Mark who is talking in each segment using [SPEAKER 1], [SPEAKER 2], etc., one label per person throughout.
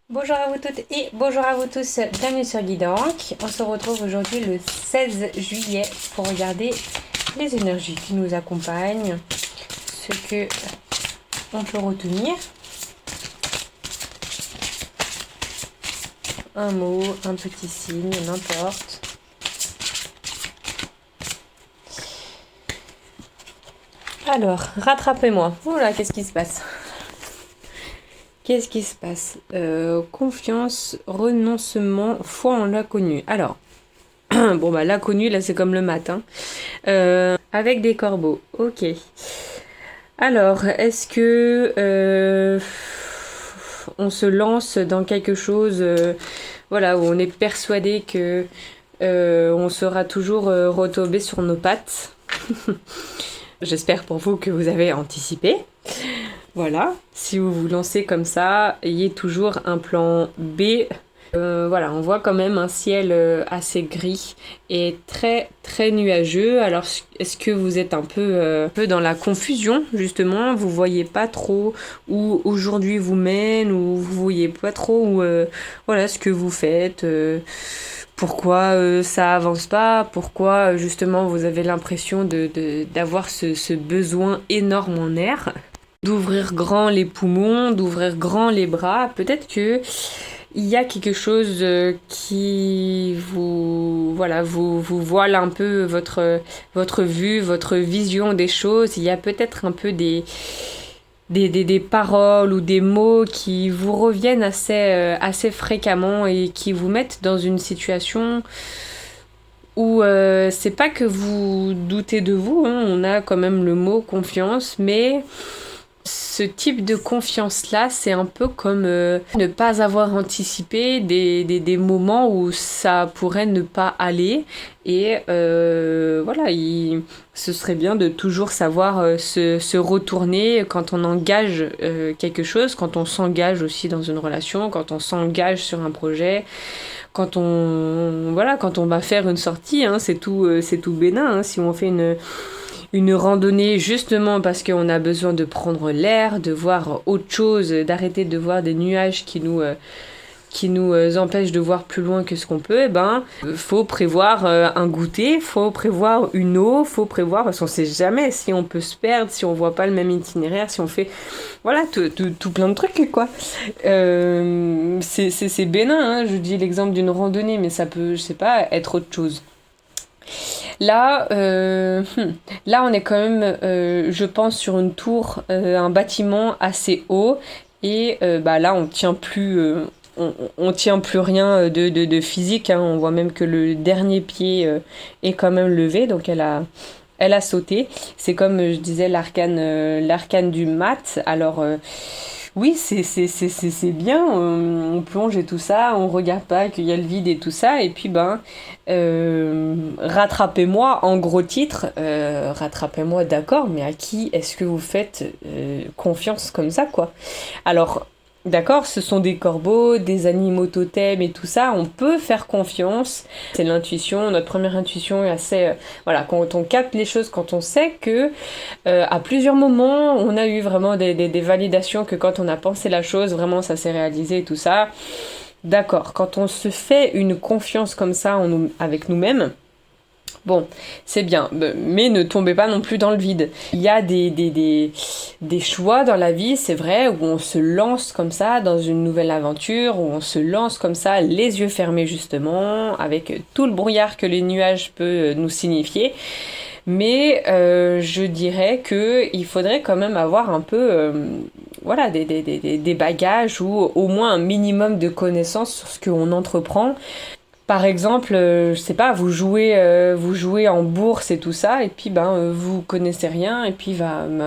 [SPEAKER 1] Bonjour à vous toutes et bonjour à vous tous, bienvenue sur Guidank. On se retrouve aujourd'hui le 16 juillet pour regarder les énergies qui nous accompagnent, ce que on peut retenir. Un mot, un petit signe, n'importe. Alors, rattrapez-moi. Oula, qu'est-ce qui se passe? Qu'est-ce qui se passe? Confiance, renoncement, foi en l'inconnu. Alors, bon bah l'inconnu, là c'est comme le matin. Avec des corbeaux, ok. Alors, est-ce que on se lance dans quelque chose, voilà, où on est persuadé que on sera toujours retombé sur nos pattes? J'espère pour vous que vous avez anticipé. Voilà, si vous vous lancez comme ça, ayez toujours un plan B. Voilà, on voit quand même un ciel assez gris et très très nuageux. Alors, est-ce que vous êtes un peu dans la confusion justement? Vous voyez pas trop où aujourd'hui vous mène, ou vous voyez pas trop où, voilà, ce que vous faites. Pourquoi ça avance pas? Pourquoi justement vous avez l'impression d'avoir ce besoin énorme en air? D'ouvrir grand les poumons, d'ouvrir grand les bras. Peut-être que il y a quelque chose qui voilà, vous voile un peu votre vue, votre vision des choses. Il y a peut-être un peu des paroles ou des mots qui vous reviennent assez fréquemment et qui vous mettent dans une situation où c'est pas que vous doutez de vous, hein, on a quand même le mot confiance, mais ce type de confiance-là, c'est un peu comme ne pas avoir anticipé des moments où ça pourrait ne pas aller. Et voilà, ce serait bien de toujours savoir se retourner quand on engage quelque chose, quand on s'engage aussi dans une relation, quand on s'engage sur un projet, quand on va faire une sortie, hein, c'est tout bénin, hein, si on fait une randonnée justement parce qu'on a besoin de prendre l'air, de voir autre chose, d'arrêter de voir des nuages qui nous empêchent de voir plus loin que ce qu'on peut, faut prévoir un goûter, faut prévoir une eau, faut prévoir, parce qu'on sait jamais si on peut se perdre, si on voit pas le même itinéraire, si on fait, voilà, tout plein de trucs, quoi. C'est bénin, hein, je dis l'exemple d'une randonnée, mais ça peut, je sais pas, être autre chose. Là, là, on est quand même, je pense, sur une tour, un bâtiment assez haut. Et là, on tient plus, on tient plus rien de physique, hein. On voit même que le dernier pied est quand même levé, donc elle a sauté. C'est comme je disais l'arcane du mat. Alors oui, c'est bien, on plonge et tout ça, on regarde pas qu'il y a le vide et tout ça, et puis rattrapez-moi en gros titre, rattrapez-moi, d'accord, mais à qui est-ce que vous faites confiance comme ça, quoi? Alors, d'accord, ce sont des corbeaux, des animaux totems et tout ça, on peut faire confiance, c'est l'intuition, notre première intuition est assez, voilà, quand on capte les choses, quand on sait que à plusieurs moments, on a eu vraiment des validations que quand on a pensé la chose, vraiment ça s'est réalisé et tout ça. D'accord, quand on se fait une confiance comme ça avec nous-mêmes, bon, c'est bien, mais ne tombez pas non plus dans le vide. Il y a des choix dans la vie, c'est vrai, où on se lance comme ça dans une nouvelle aventure, où on se lance comme ça, les yeux fermés justement, avec tout le brouillard que les nuages peuvent nous signifier. Mais je dirais qu'il faudrait quand même avoir un peu voilà, des bagages ou au moins un minimum de connaissances sur ce qu'on entreprend. Par exemple, je sais pas, vous jouez en bourse et tout ça, et puis vous connaissez rien, et puis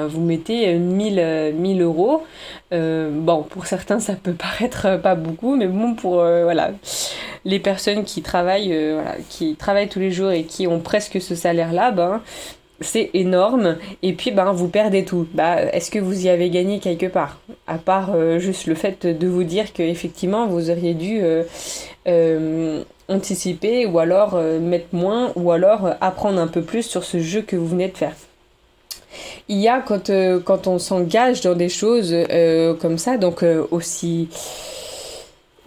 [SPEAKER 1] vous mettez 1000 euros. Bon, pour certains, ça peut paraître pas beaucoup, mais bon, pour voilà, les personnes qui travaillent tous les jours et qui ont presque ce salaire-là, c'est énorme, et puis vous perdez tout. Est-ce que vous y avez gagné quelque part? À part juste le fait de vous dire que effectivement vous auriez dû anticiper, ou alors mettre moins, ou alors apprendre un peu plus sur ce jeu que vous venez de faire. Il y a quand on s'engage dans des choses comme ça, donc aussi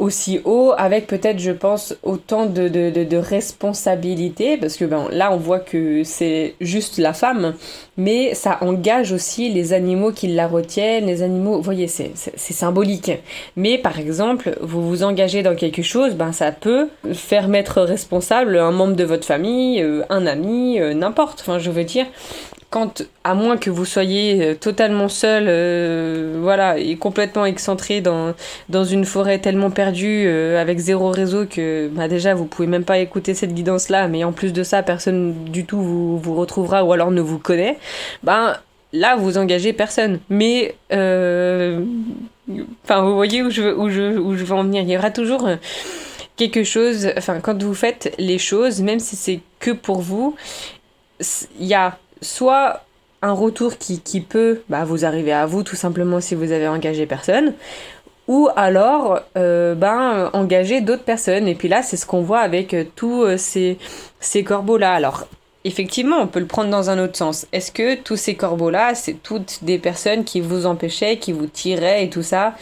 [SPEAKER 1] aussi haut, avec peut-être, je pense, autant de responsabilités, parce que là, on voit que c'est juste la femme, mais ça engage aussi les animaux qui la retiennent, les animaux, vous voyez, c'est symbolique. Mais par exemple, vous vous engagez dans quelque chose, ça peut faire mettre responsable un membre de votre famille, un ami, n'importe, enfin, je veux dire... à moins que vous soyez totalement seul, et complètement excentré dans une forêt tellement perdue, avec zéro réseau, que déjà vous pouvez même pas écouter cette guidance-là, mais en plus de ça, personne du tout vous retrouvera ou alors ne vous connaît, là vous engagez personne. Mais, vous voyez où je veux en venir. Il y aura toujours quelque chose, quand vous faites les choses, même si c'est que pour vous, il y a soit un retour qui peut vous arriver à vous tout simplement si vous avez engagé personne, ou alors engager d'autres personnes. Et puis là, c'est ce qu'on voit avec tous ces corbeaux-là. Alors, effectivement, on peut le prendre dans un autre sens. Est-ce que tous ces corbeaux-là, c'est toutes des personnes qui vous empêchaient, qui vous tiraient et tout ça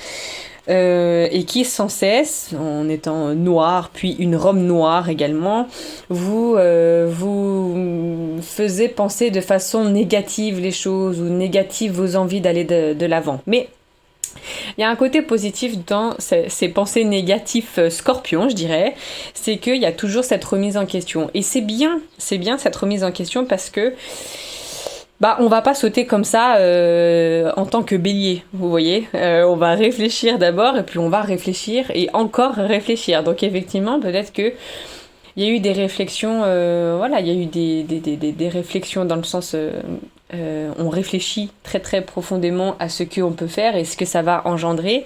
[SPEAKER 1] et qui sans cesse, en étant noir, puis une robe noire également, vous faisait penser de façon négative les choses, ou négative vos envies d'aller de l'avant. Mais il y a un côté positif dans ces pensées négatives scorpions, je dirais, c'est qu'il y a toujours cette remise en question. Et c'est bien cette remise en question, parce que on va pas sauter comme ça en tant que bélier, vous voyez. On va réfléchir d'abord, et puis on va réfléchir et encore réfléchir. Donc effectivement, peut-être que il y a eu des réflexions, il y a eu des réflexions dans le sens, on réfléchit très très profondément à ce qu'on peut faire et ce que ça va engendrer.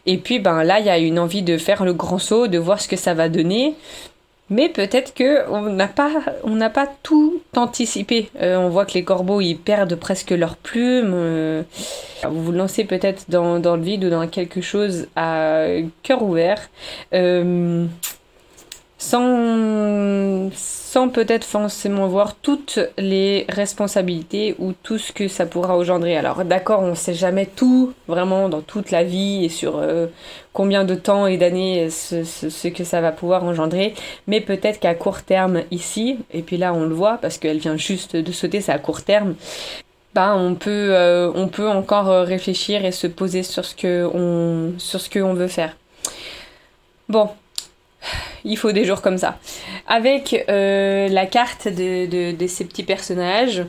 [SPEAKER 1] Et puis là, il y a une envie de faire le grand saut, de voir ce que ça va donner. Mais peut-être qu'on n'a pas tout anticipé. On voit que les corbeaux, ils perdent presque leurs plumes. Vous vous lancez peut-être dans le vide ou dans quelque chose à cœur ouvert. Sans peut-être forcément voir toutes les responsabilités ou tout ce que ça pourra engendrer. Alors d'accord, on ne sait jamais tout, vraiment, dans toute la vie et sur combien de temps et d'années ce que ça va pouvoir engendrer, mais peut-être qu'à court terme ici, et puis là on le voit parce qu'elle vient juste de sauter, c'est à court terme, on peut encore réfléchir et se poser sur ce qu'on veut faire. Bon. Il faut des jours comme ça. Avec la carte de ces petits personnages,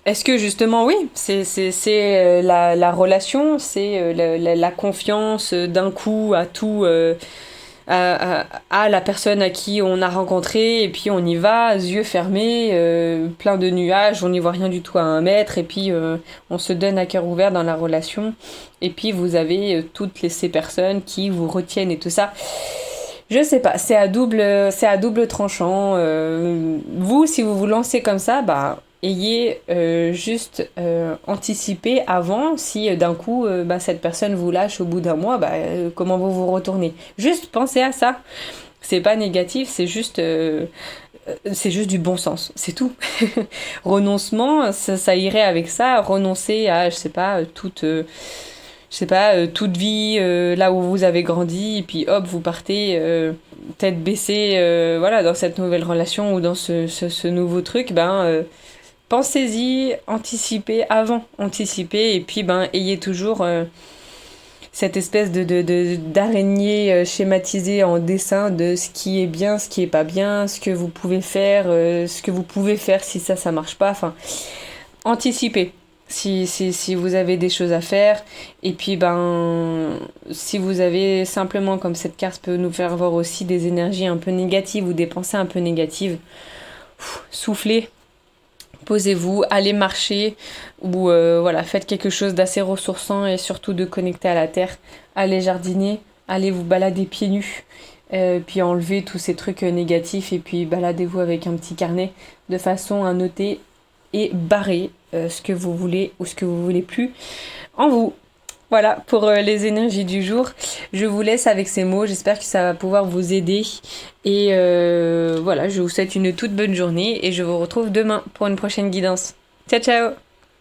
[SPEAKER 1] est-ce que justement, oui, c'est la relation, c'est la confiance d'un coup à tout, à la personne à qui on a rencontré, et puis on y va, yeux fermés, plein de nuages, on n'y voit rien du tout à 1 mètre, et puis on se donne à cœur ouvert dans la relation, et puis vous avez toutes ces personnes qui vous retiennent et tout ça. Je sais pas, c'est à double tranchant. Vous, si vous vous lancez comme ça, ayez juste anticipé avant, si d'un coup cette personne vous lâche au bout d'un mois, comment vous vous retournez. Juste pensez à ça. C'est pas négatif, c'est juste du bon sens, c'est tout. Renoncement, ça irait avec ça. Renoncer à, toute vie là où vous avez grandi, et puis hop, vous partez tête baissée dans cette nouvelle relation ou dans ce nouveau truc. Pensez-y, anticipez, et puis ayez toujours cette espèce d'araignée schématisée en dessin de ce qui est bien, ce qui est pas bien, ce que vous pouvez faire, si ça marche pas, anticipez. Si vous avez des choses à faire, et puis si vous avez simplement, comme cette carte peut nous faire voir aussi, des énergies un peu négatives ou des pensées un peu négatives, soufflez, posez-vous, allez marcher, ou faites quelque chose d'assez ressourçant et surtout de connecté à la terre, allez jardiner, allez vous balader pieds nus, puis enlevez tous ces trucs négatifs, et puis baladez-vous avec un petit carnet de façon à noter et barrer ce que vous voulez ou ce que vous voulez plus en vous. Voilà pour les énergies du jour. Je vous laisse avec ces mots. J'espère que ça va pouvoir vous aider. Et je vous souhaite une toute bonne journée et je vous retrouve demain pour une prochaine guidance. Ciao, ciao!